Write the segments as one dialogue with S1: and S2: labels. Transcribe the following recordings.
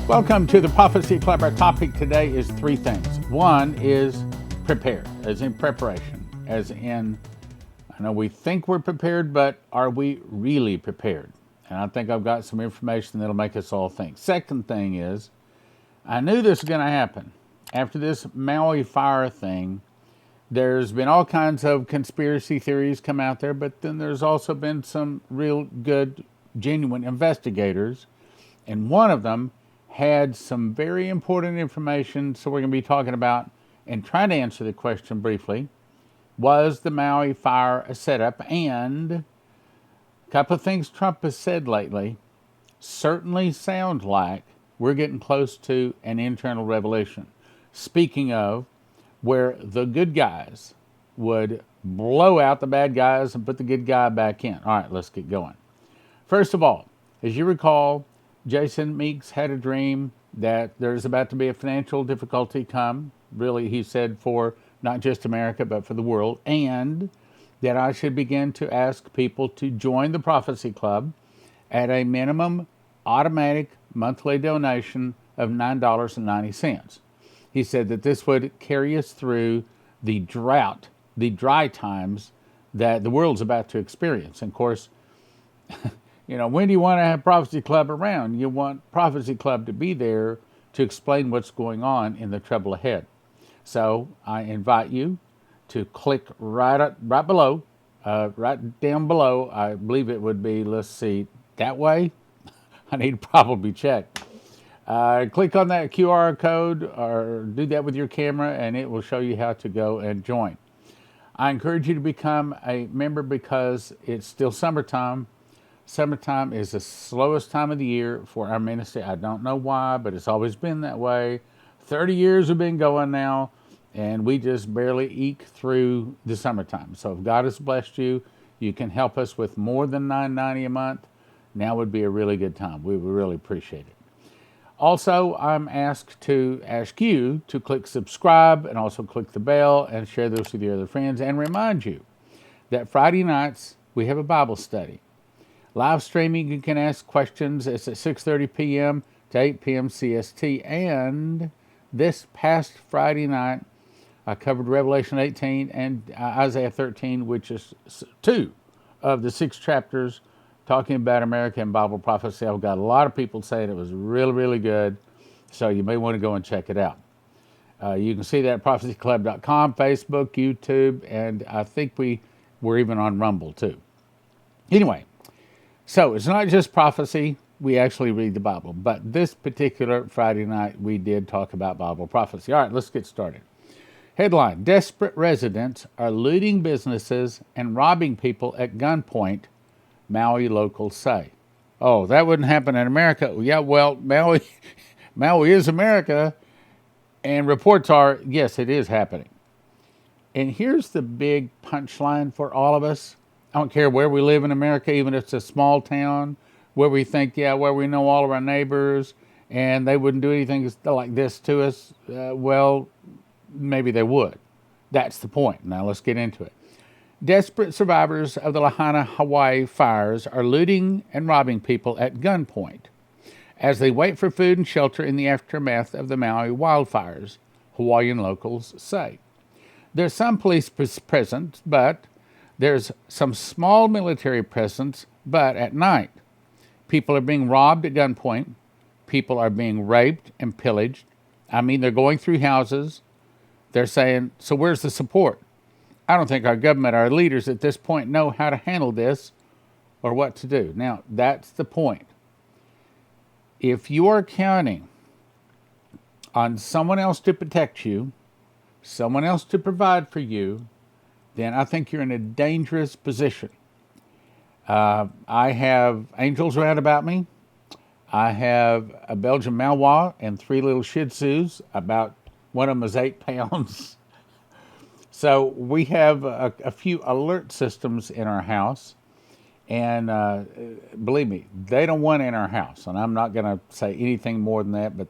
S1: Welcome to the Prophecy Club. Our topic today is three things. One is prepare, as in preparation, as in, I know we think we're prepared, but are we really prepared? And I think I've got some information that'll make us all think. Second thing is, I knew this was going to happen. After this Maui fire thing, there's been all kinds of conspiracy theories come out there, but then there's also been some real good, genuine investigators, and one of them had some very important information, so we're going to be talking about and trying to answer the question briefly. Was the Maui fire a setup? And a couple of things Trump has said lately certainly sound like we're getting close to an internal revolution. Speaking of, where the good guys would blow out the bad guys and put the good guy back in. All right, let's get going. First of all, as you recall, Jason Meeks had a dream that there's about to be a financial difficulty come, really, he said, for not just America, but for the world, and that I should begin to ask people to join the Prophecy Club at a minimum automatic monthly donation of $9.90. He said that this would carry us through the drought, the dry times that the world's about to experience. And of course, you know, when do you want to have Prophecy Club around? You want Prophecy Club to be there to explain what's going on in the trouble ahead. So I invite you to click right below, right down below. I believe it would be, let's see, that way. I need to probably check. Click on that QR code or do that with your camera, and it will show you how to go and join. I encourage you to become a member because it's still summertime. Summertime is the slowest time of the year for our ministry. I don't know why, but it's always been that way. 30 years we've been going now, and we just barely eke through the summertime. So if God has blessed you, you can help us with more than $9.90 a month. Now would be a really good time. We would really appreciate it. Also, I'm asked to ask you to click subscribe and also click the bell and share this with your other friends, and remind you that Friday nights we have a Bible study. Live streaming, you can ask questions. It's at 6:30 p.m. to 8 p.m. CST. And this past Friday night, I covered Revelation 18 and Isaiah 13, which is two of the 6 chapters talking about America and Bible prophecy. I've got a lot of people saying it was really, really good, so you may want to go and check it out. You can see that at prophecyclub.com, Facebook, YouTube, and I think we're even on Rumble too. Anyway, so it's not just prophecy. We actually read the Bible. But this particular Friday night, we did talk about Bible prophecy. All right, let's get started. Headline: Desperate residents are looting businesses and robbing people at gunpoint, Maui locals say. Oh, that wouldn't happen in America. Yeah, well, Maui is America, and reports are, yes, it is happening. And here's the big punchline for all of us. I don't care where we live in America, even if it's a small town, where we think, where we know all of our neighbors, and they wouldn't do anything like this to us. Well, maybe they would. That's the point. Now let's get into it. Desperate survivors of the Lahaina, Hawaii fires are looting and robbing people at gunpoint as they wait for food and shelter in the aftermath of the Maui wildfires, Hawaiian locals say. There's some police presence, but there's some small military presence, but at night, people are being robbed at gunpoint. People are being raped and pillaged. I mean, they're going through houses. They're saying, so where's the support? I don't think our government, our leaders at this point know how to handle this or what to do. Now, that's the point. If you are counting on someone else to protect you, someone else to provide for you, then I think you're in a dangerous position. I have angels round about me. I have a Belgian Malinois and 3 little Shih Tzus. About one of them is 8 pounds. So we have a few alert systems in our house. And believe me, they don't want in our house. And I'm not going to say anything more than that, but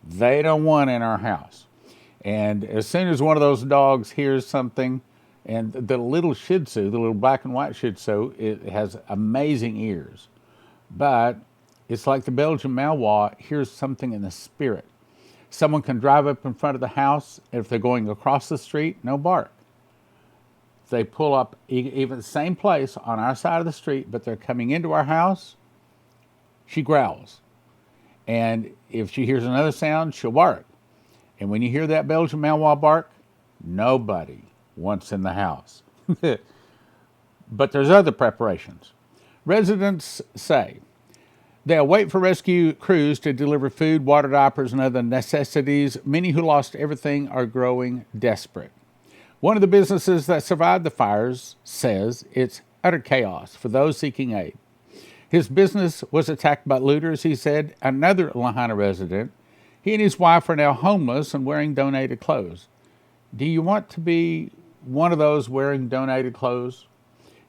S1: they don't want in our house. And as soon as one of those dogs hears something, and the little Shih Tzu, the little black and white Shih Tzu, it has amazing ears. But It's like the Belgian Malinois hears something in the spirit. Someone can drive up in front of the house, and if they're going across the street, no bark. If they pull up even the same place on our side of the street, but they're coming into our house, she growls. And if she hears another sound, she'll bark. And when you hear that Belgian Malinois bark, nobody wants in the house. But there's other preparations. Residents say they'll wait for rescue crews to deliver food, water, diapers, and other necessities. Many who lost everything are growing desperate. One of the businesses that survived the fires says it's utter chaos for those seeking aid. His business was attacked by looters, he said. Another Lahaina resident, he and his wife are now homeless and wearing donated clothes. Do you want to be one of those wearing donated clothes?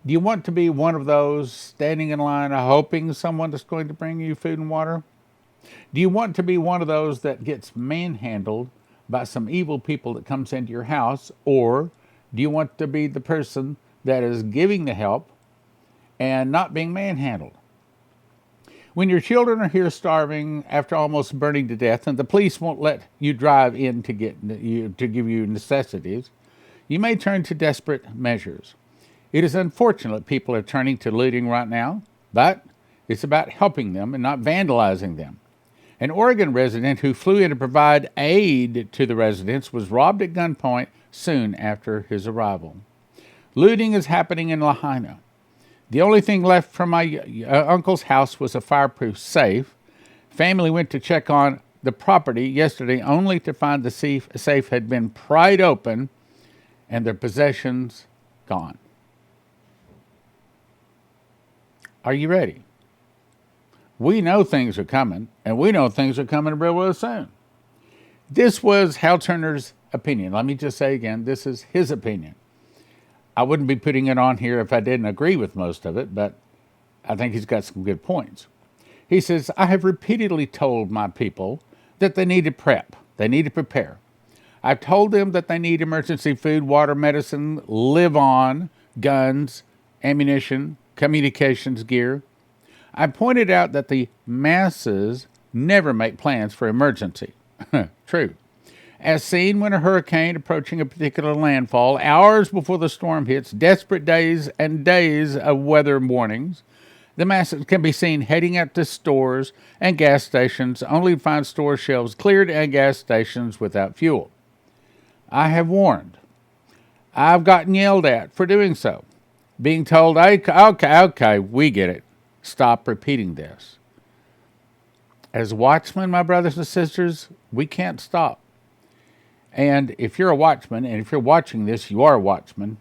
S1: Do you want to be one of those standing in line hoping someone is going to bring you food and water? Do you want to be one of those that gets manhandled by some evil people that comes into your house? Or do you want to be the person that is giving the help and not being manhandled? When your children are here starving after almost burning to death and the police won't let you drive in to give you necessities, you may turn to desperate measures. It is unfortunate people are turning to looting right now, but it's about helping them and not vandalizing them. An Oregon resident who flew in to provide aid to the residents was robbed at gunpoint soon after his arrival. Looting is happening in Lahaina. The only thing left from my uncle's house was a fireproof safe. Family went to check on the property yesterday only to find the safe had been pried open and their possessions gone. Are you ready? We know things are coming, and we know things are coming real soon. This was Hal Turner's opinion. Let me just say again, this is his opinion. I wouldn't be putting it on here if I didn't agree with most of it, but I think he's got some good points. He says, I have repeatedly told my people that they need to prep. They need to prepare. I've told them that they need emergency food, water, medicine, live on, guns, ammunition, communications gear. I pointed out that the masses never make plans for emergency. True. As seen when a hurricane approaching a particular landfall, hours before the storm hits, desperate days and days of weather warnings, the masses can be seen heading out to stores and gas stations, only to find store shelves cleared and gas stations without fuel. I have warned. I've gotten yelled at for doing so, being told, okay, we get it. Stop repeating this. As watchmen, my brothers and sisters, we can't stop. And if you're a watchman, and if you're watching this, you are a watchman.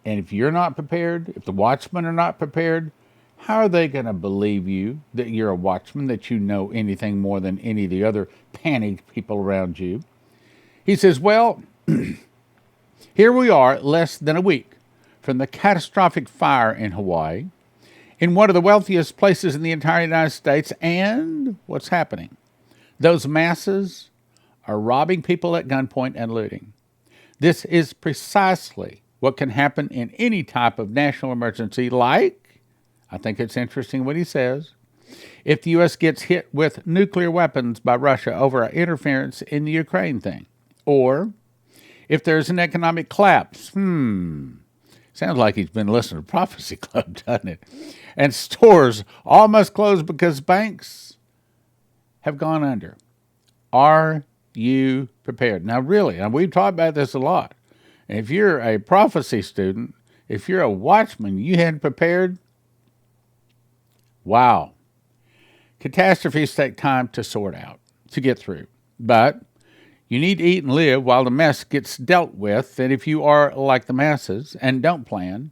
S1: And if you're not prepared, if the watchmen are not prepared, how are they going to believe you that you're a watchman, that you know anything more than any of the other panicked people around you? He says, well, here we are less than a week from the catastrophic fire in Hawaii, in one of the wealthiest places in the entire United States, and what's happening? Those masses are robbing people at gunpoint and looting. This is precisely what can happen in any type of national emergency, like, I think it's interesting what he says, if the U.S. gets hit with nuclear weapons by Russia over our interference in the Ukraine thing, or if there's an economic collapse. Sounds like he's been listening to Prophecy Club, doesn't it? And stores all must close because banks have gone under. Are you prepared? Now, really, and we've talked about this a lot. And if you're a prophecy student, if you're a watchman, you hadn't prepared. Wow. Catastrophes take time to sort out, to get through. But you need to eat and live while the mess gets dealt with. And if you are like the masses and don't plan,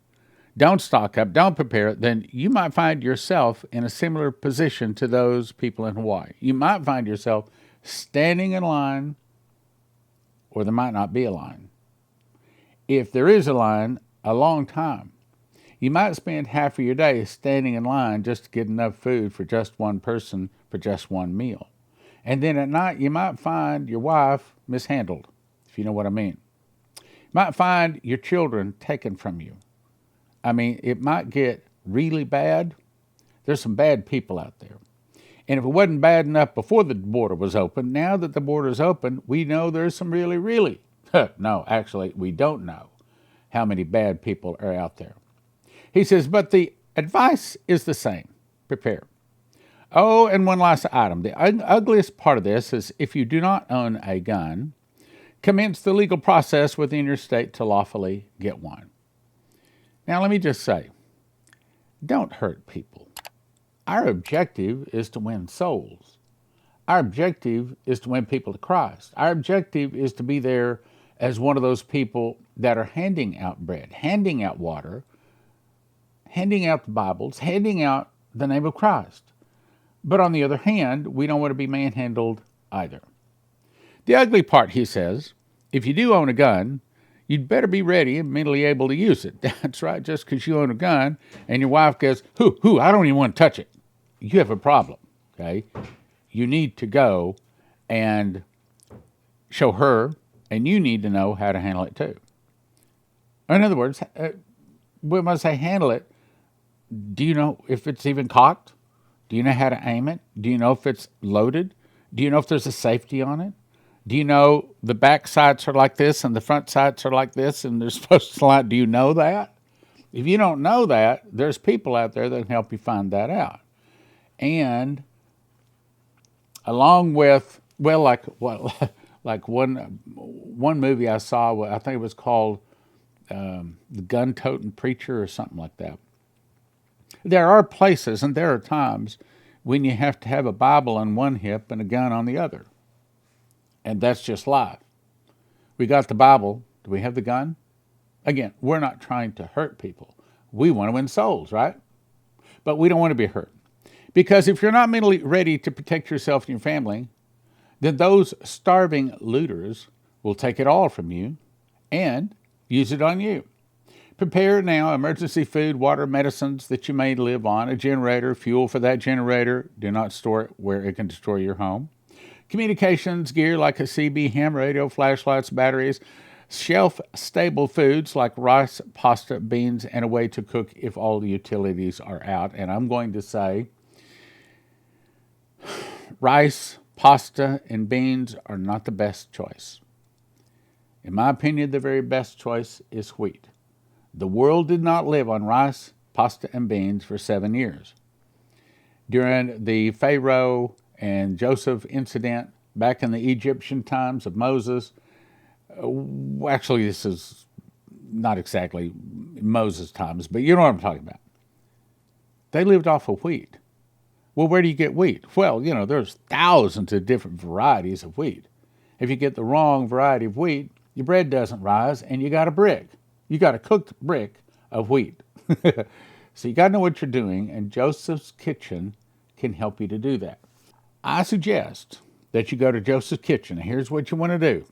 S1: don't stock up, don't prepare, then you might find yourself in a similar position to those people in Hawaii. You might find yourself standing in line, or there might not be a line. If there is a line, a long time. You might spend half of your day standing in line just to get enough food for just one person for just one meal. And then at night, you might find your wife mishandled, if you know what I mean. You might find your children taken from you. I mean, it might get really bad. There's some bad people out there. And if it wasn't bad enough before the border was open, now that the border is open, we know there's some really, no, actually, we don't know how many bad people are out there. He says, but the advice is the same. Prepare. Oh, and one last item. The ugliest part of this is if you do not own a gun, commence the legal process within your state to lawfully get one. Now, let me just say, don't hurt people. Our objective is to win souls. Our objective is to win people to Christ. Our objective is to be there as one of those people that are handing out bread, handing out water, handing out the Bibles, handing out the name of Christ. But on the other hand, we don't want to be manhandled either. The ugly part, he says, if you do own a gun, you'd better be ready and mentally able to use it. That's right, just because you own a gun and your wife goes, I don't even want to touch it. You have a problem, okay? You need to go and show her, and you need to know how to handle it too. In other words, when I say handle it, do you know if it's even cocked? Do you know how to aim it? Do you know if it's loaded? Do you know if there's a safety on it? Do you know the back sights are like this and the front sights are like this and they're supposed to slide? Do you know that? If you don't know that, there's people out there that can help you find that out. And along with, like one movie I saw, I think it was called The Gun-Toting Preacher or something like that. There are places and there are times when you have to have a Bible on one hip and a gun on the other. And that's just life. We got the Bible. Do we have the gun? Again, we're not trying to hurt people. We want to win souls, right? But we don't want to be hurt. Because if you're not mentally ready to protect yourself and your family, then those starving looters will take it all from you and use it on you. Prepare now emergency food, water, medicines that you may live on, a generator, fuel for that generator. Do not store it where it can destroy your home. Communications gear like a CB, ham radio, flashlights, batteries, shelf-stable foods like rice, pasta, beans, and a way to cook if all the utilities are out. And I'm going to say rice, pasta, and beans are not the best choice. In my opinion, the very best choice is wheat. The world did not live on rice, pasta, and beans for 7 years. During the Pharaoh and Joseph incident back in the Egyptian times of Moses, actually this is not exactly Moses' times, but you know what I'm talking about. They lived off of wheat. Well, where do you get wheat? Well, there's thousands of different varieties of wheat. If you get the wrong variety of wheat, your bread doesn't rise and you got a brick. You got a cooked brick of wheat. So you got to know what you're doing, and Joseph's Kitchen can help you to do that. I suggest that you go to Joseph's Kitchen. Here's what you want to do.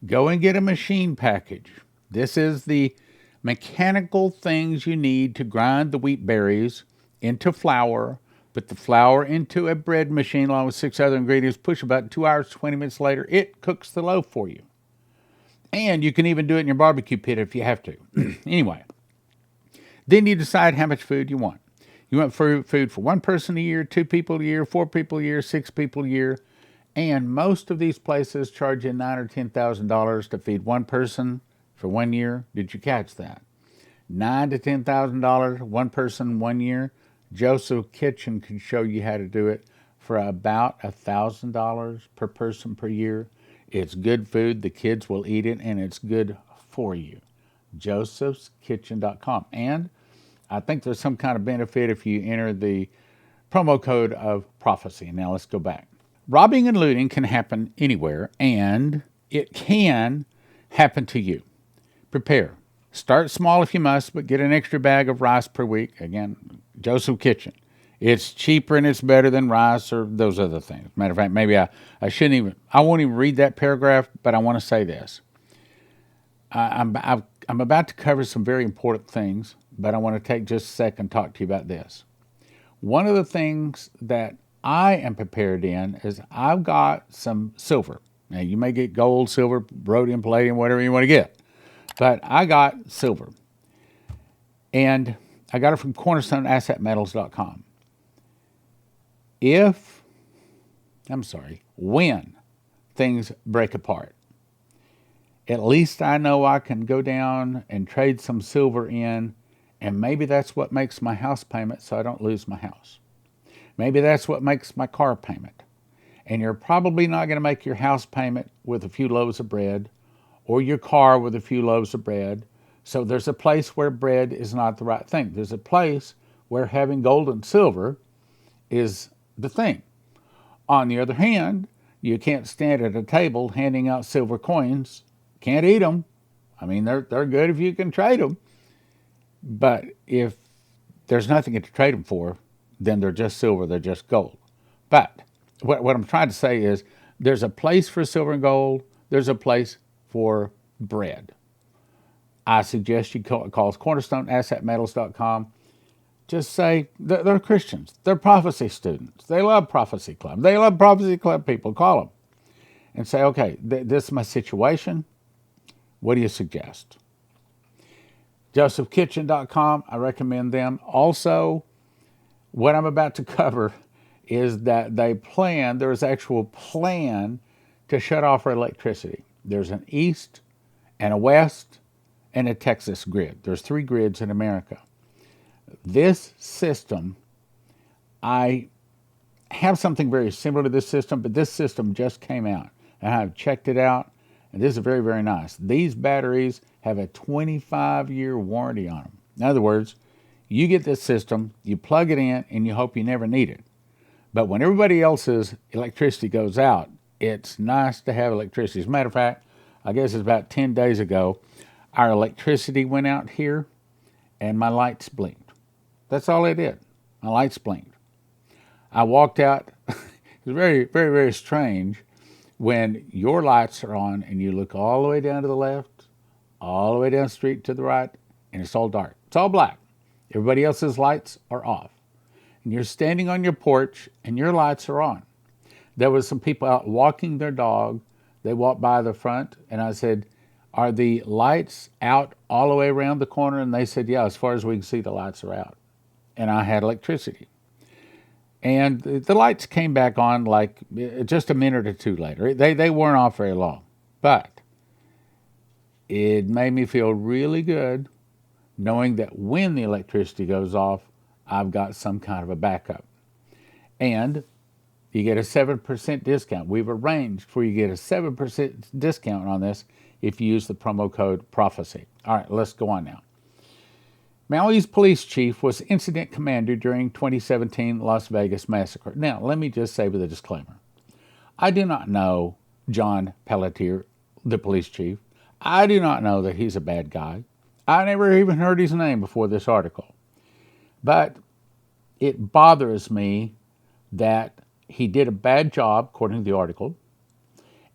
S1: Go and get a machine package. This is the mechanical things you need to grind the wheat berries into flour, put the flour into a bread machine along with 6 other ingredients, push about 2 hours, 20 minutes later, it cooks the loaf for you. And you can even do it in your barbecue pit if you have to. Anyway, then you decide how much food you want. You want food for 1 person a year, 2 people a year, 4 people a year, 6 people a year. And most of these places charge you $9,000 or $10,000 to feed 1 person for 1 year. Did you catch that? $9,000 to $10,000, 1 person, 1 year. Joseph's Kitchen can show you how to do it for about $1,000 per person per year. It's good food, the kids will eat it, and it's good for you. josephskitchen.com. And I think there's some kind of benefit if you enter the promo code of prophecy. Now let's go back. Robbing and looting can happen anywhere, and it can happen to you. Prepare. Start small if you must, but get an extra bag of rice per week. Again, Joseph's Kitchen. It's cheaper and it's better than rice or those other things. Matter of fact, maybe I won't even read that paragraph, but I want to say this. I'm about to cover some very important things, but I want to take just a second and talk to you about this. One of the things that I am prepared in is I've got some silver. Now, you may get gold, silver, rhodium, palladium, whatever you want to get. But I got silver. And I got it from Cornerstone, assetmetals.com. If when things break apart. At least I know I can go down and trade some silver in, and maybe that's what makes my house payment so I don't lose my house. Maybe that's what makes my car payment. And you're probably not going to make your house payment with a few loaves of bread or your car with a few loaves of bread. So there's a place where bread is not the right thing. There's a place where having gold and silver is the thing. On the other hand, you can't stand at a table handing out silver coins. Can't eat them. I mean, they're good if you can trade them. But if there's nothing to trade them for, then they're just silver, they're just gold. But what I'm trying to say is there's a place for silver and gold, there's a place for bread. I suggest you call Cornerstone, assetmetals.com. Just say they're Christians, they're prophecy students, they love Prophecy Club, they love Prophecy Club people. Call them and say, okay, this is my situation. What do you suggest? josephkitchen.com, I recommend them. Also, what I'm about to cover is that there's actual plan to shut off our electricity. There's an east and a west and a Texas grid. There's 3 grids in America. This system, I have something very similar to this system, but this system just came out and I've checked it out, and this is very, very nice. These batteries have a 25-year warranty on them. In other words, you get this system, you plug it in, and you hope you never need it. But when everybody else's electricity goes out, it's nice to have electricity. As a matter of fact, I guess it's about 10 days ago, our electricity went out here, and my lights blinked. That's all it did. My lights blinked. I walked out. It was very, very, very strange when your lights are on and you look all the way down to the left, all the way down the street to the right, and it's all dark. It's all black. Everybody else's lights are off. And you're standing on your porch and your lights are on. There was some people out walking their dog. They walked by the front and I said, are the lights out all the way around the corner? And they said, yeah, as far as we can see, the lights are out. And I had electricity. And the lights came back on like just a minute or two later. They weren't off very long. But it made me feel really good knowing that when the electricity goes off, I've got some kind of a backup. And you get a 7% discount. We've arranged for you to get a 7% discount on this if you use the promo code PROPHECY. All right, let's go on now. Maui's police chief was incident commander during 2017 Las Vegas massacre. Now, let me just say with a disclaimer. I do not know John Pelletier, the police chief. I do not know that he's a bad guy. I never even heard his name before this article. But it bothers me that he did a bad job, according to the article,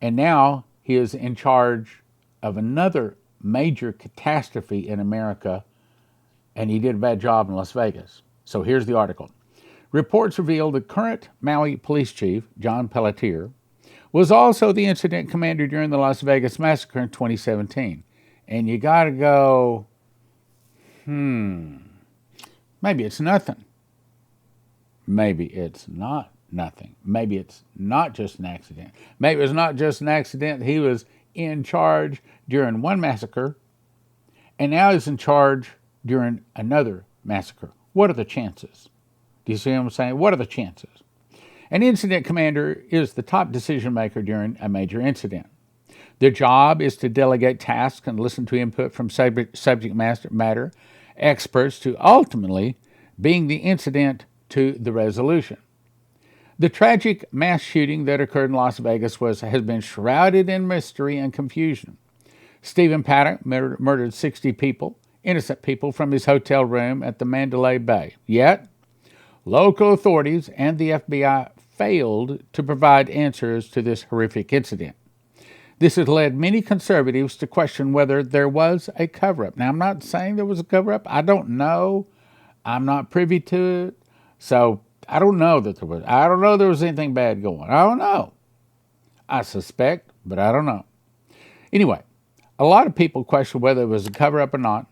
S1: and now he is in charge of another major catastrophe in America, and he did a bad job in Las Vegas. So here's the article. Reports reveal the current Maui police chief, John Pelletier, was also the incident commander during the Las Vegas massacre in 2017. And you got to go, maybe it's nothing. Maybe it's not nothing. Maybe it's not just an accident. Maybe it's not just an accident. He was in charge during one massacre, and now he's in charge during another massacre. What are the chances? Do you see what I'm saying? What are the chances? An incident commander is the top decision maker during a major incident. Their job is to delegate tasks and listen to input from subject matter experts to ultimately bring the incident to the resolution. The tragic mass shooting that occurred in Las Vegas has been shrouded in mystery and confusion. Stephen Paddock murdered 60 people, innocent people, from his hotel room at the Mandalay Bay. Yet, local authorities and the FBI failed to provide answers to this horrific incident. This has led many conservatives to question whether there was a cover-up. Now, I'm not saying there was a cover-up. I don't know. I'm not privy to it. So I don't know that there was. I don't know there was anything bad going. I don't know. I suspect, but I don't know. Anyway, a lot of people question whether it was a cover-up or not,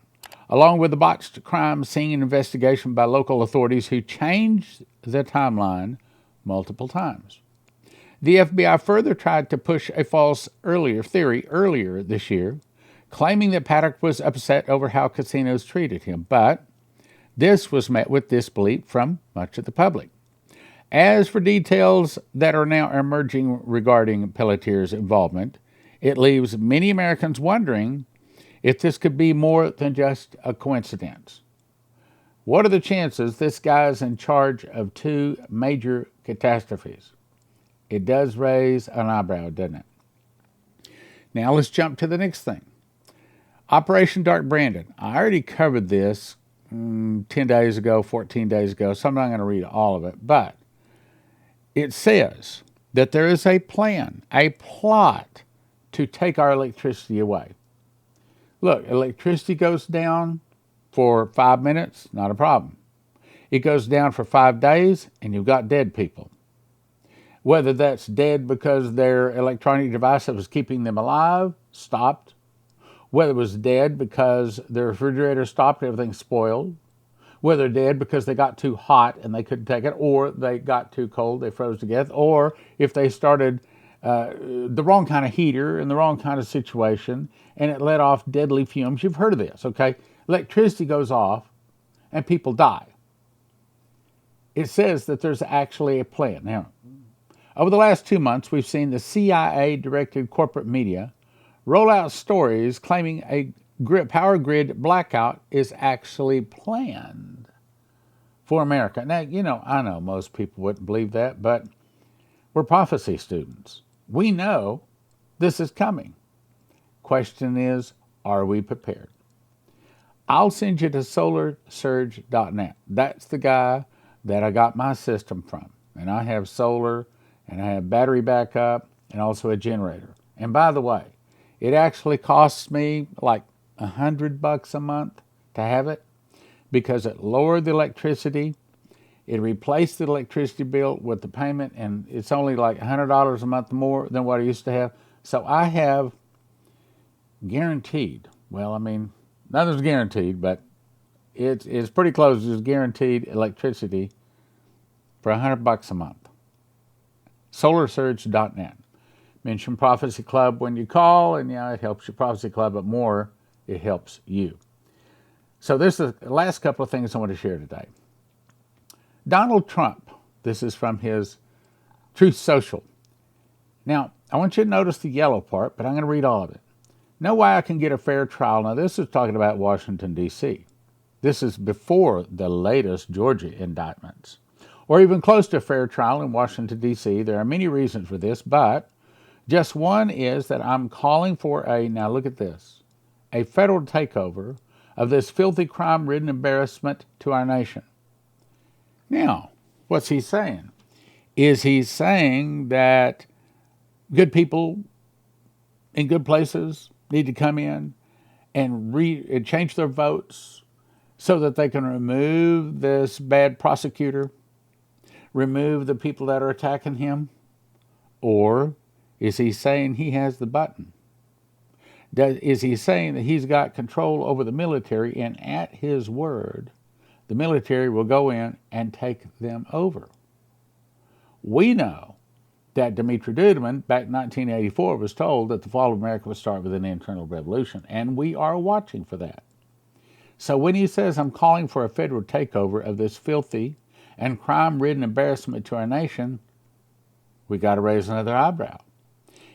S1: along with the botched crime scene investigation by local authorities who changed the timeline multiple times. The FBI further tried to push a false theory earlier this year, claiming that Paddock was upset over how casinos treated him, but this was met with disbelief from much of the public. As for details that are now emerging regarding Pelletier's involvement, it leaves many Americans wondering if this could be more than just a coincidence. What are the chances this guy's in charge of two major catastrophes? It does raise an eyebrow, doesn't it? Now let's jump to the next thing. Operation Dark Brandon. I already covered this 10 days ago, 14 days ago, so I'm not going to read all of it, but it says that there is a plan, a plot to take our electricity away. Look, electricity goes down for 5 minutes, not a problem. It goes down for 5 days, and you've got dead people. Whether that's dead because their electronic device that was keeping them alive stopped, whether it was dead because their refrigerator stopped, everything spoiled, whether dead because they got too hot and they couldn't take it, or they got too cold, they froze to death, or if they started the wrong kind of heater in the wrong kind of situation and it let off deadly fumes. You've heard of this, okay? Electricity goes off and people die. It says that there's actually a plan. Now, over the last 2 months, we've seen the CIA-directed corporate media roll out stories claiming a power grid blackout is actually planned for America. Now, I know most people wouldn't believe that, but we're prophecy students. We know this is coming. Question is, are we prepared? I'll send you to solarsurge.net. That's the guy that I got my system from. And I have solar, and I have battery backup, and also a generator. And by the way, it actually costs me like $100 a month to have it because it lowered the electricity. It replaced the electricity bill with the payment, and it's only like $100 a month more than what I used to have. So I have guaranteed, nothing's guaranteed, but it's pretty close to guaranteed electricity for $100 a month. SolarSurge.net. Mention Prophecy Club when you call, and it helps your Prophecy Club, but more, it helps you. So this is the last couple of things I want to share today. Donald Trump, this is from his Truth Social. Now, I want you to notice the yellow part, but I'm going to read all of it. Know why I can get a fair trial. Now, this is talking about Washington, D.C. This is before the latest Georgia indictments, or even close to a fair trial in Washington, D.C. There are many reasons for this, but just one is that I'm calling for now look at this, a federal takeover of this filthy crime-ridden embarrassment to our nation. Now, what's he saying? Is he saying that good people in good places need to come in and change their votes so that they can remove this bad prosecutor, remove the people that are attacking him? Or is he saying he has the button? Is he saying that he's got control over the military, and at his word, the military will go in and take them over? We know that Dimitri Duduman, back in 1984, was told that the fall of America would start with an internal revolution, and we are watching for that. So when he says, I'm calling for a federal takeover of this filthy and crime-ridden embarrassment to our nation, we got to raise another eyebrow.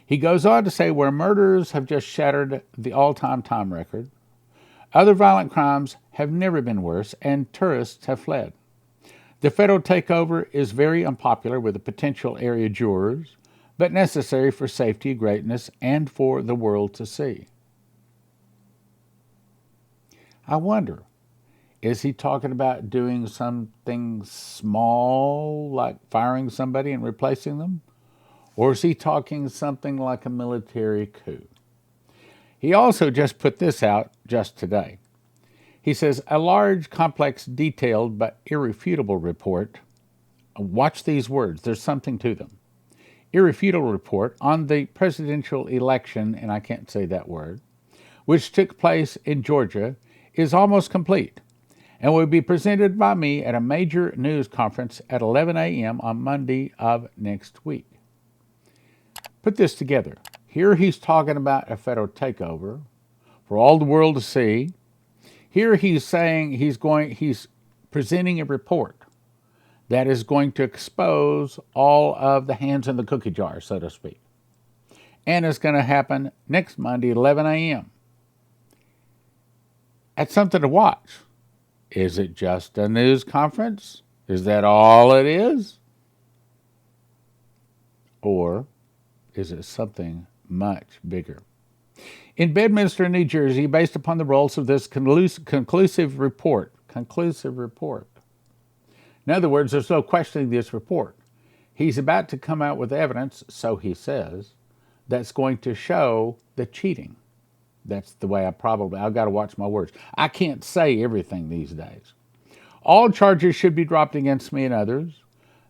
S1: He goes on to say, where murders have just shattered the all-time time record, other violent crimes have never been worse, and tourists have fled. The federal takeover is very unpopular with the potential area jurors, but necessary for safety, greatness, and for the world to see. I wonder, is he talking about doing something small, like firing somebody and replacing them? Or is he talking something like a military coup? He also just put this out just today. He says, a large, complex, detailed, but irrefutable report. Watch these words. There's something to them. Irrefutable report on the presidential election, and I can't say that word, which took place in Georgia, is almost complete and will be presented by me at a major news conference at 11 a.m. on Monday of next week. Put this together. Here he's talking about a federal takeover for all the world to see. Here he's saying he's presenting a report that is going to expose all of the hands in the cookie jar, so to speak. And it's going to happen next Monday, 11 a.m. That's something to watch. Is it just a news conference? Is that all it is? Or is it something much bigger? In Bedminster, New Jersey, based upon the results of this conclusive report. In other words, there's no questioning this report. He's about to come out with evidence, so he says, that's going to show the cheating. That's the way I've got to watch my words. I can't say everything these days. All charges should be dropped against me and others.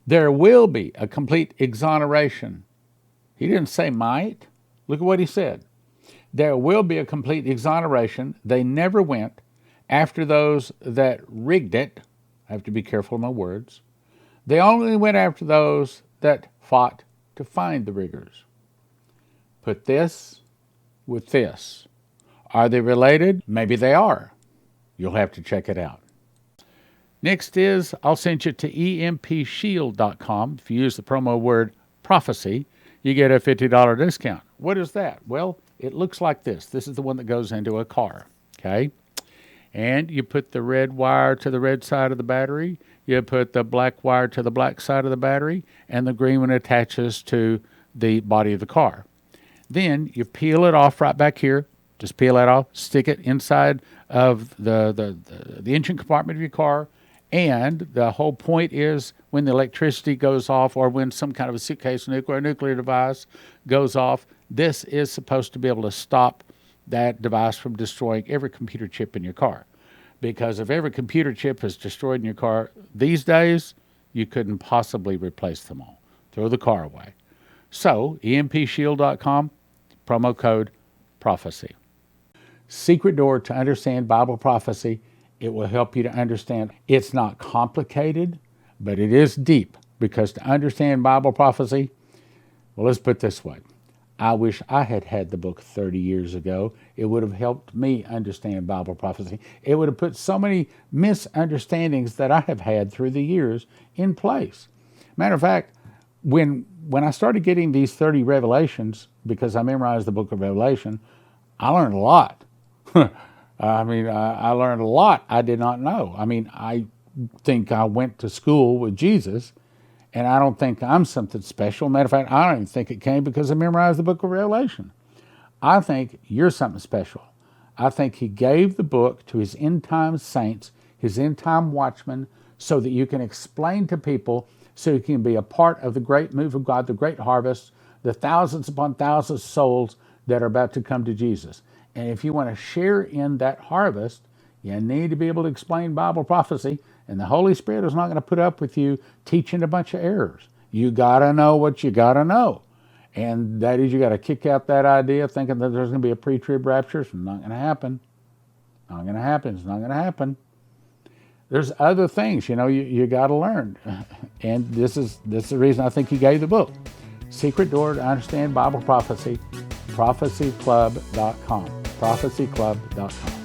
S1: There will be a complete exoneration. He didn't say might. Look at what he said. There will be a complete exoneration. They never went after those that rigged it. I have to be careful of my words. They only went after those that fought to find the riggers. Put this with this. Are they related? Maybe they are. You'll have to check it out. Next is, I'll send you to EMPShield.com. If you use the promo word prophecy, you get a $50 discount. What is that? Well, it looks like this. This is the one that goes into a car, okay? And you put the red wire to the red side of the battery, you put the black wire to the black side of the battery, and the green one attaches to the body of the car. Then you peel it off right back here. Just peel that off, stick it inside of the engine compartment of your car. And the whole point is when the electricity goes off or when some kind of a suitcase nuclear device goes off, this is supposed to be able to stop that device from destroying every computer chip in your car. Because if every computer chip is destroyed in your car these days, you couldn't possibly replace them all. Throw the car away. So, EMPShield.com, promo code prophecy. Secret door to understand Bible prophecy. It will help you to understand. It's not complicated, but it is deep. Because to understand Bible prophecy, well, let's put it this way. I wish I had had the book 30 years ago. It would have helped me understand Bible prophecy. It would have put so many misunderstandings that I have had through the years in place. Matter of fact, when I started getting these 30 revelations, because I memorized the book of Revelation, I learned a lot. I learned a lot I did not know. I think I went to school with Jesus, and I don't think I'm something special. Matter of fact, I don't even think it came because I memorized the book of Revelation. I think you're something special. I think he gave the book to his end-time saints, his end-time watchmen, so that you can explain to people, so you can be a part of the great move of God, the great harvest, the thousands upon thousands of souls that are about to come to Jesus. And if you want to share in that harvest, you need to be able to explain Bible prophecy, and the Holy Spirit is not going to put up with you teaching a bunch of errors. You got to know what you got to know. And that is, you got to kick out that idea thinking that there's going to be a pre-trib rapture. It's not going to happen. Not going to happen. It's not going to happen. There's other things, you got to learn. And this is the reason I think he gave the book. Secret Door to Understand Bible Prophecy, prophecyclub.com. prophecyclub.com.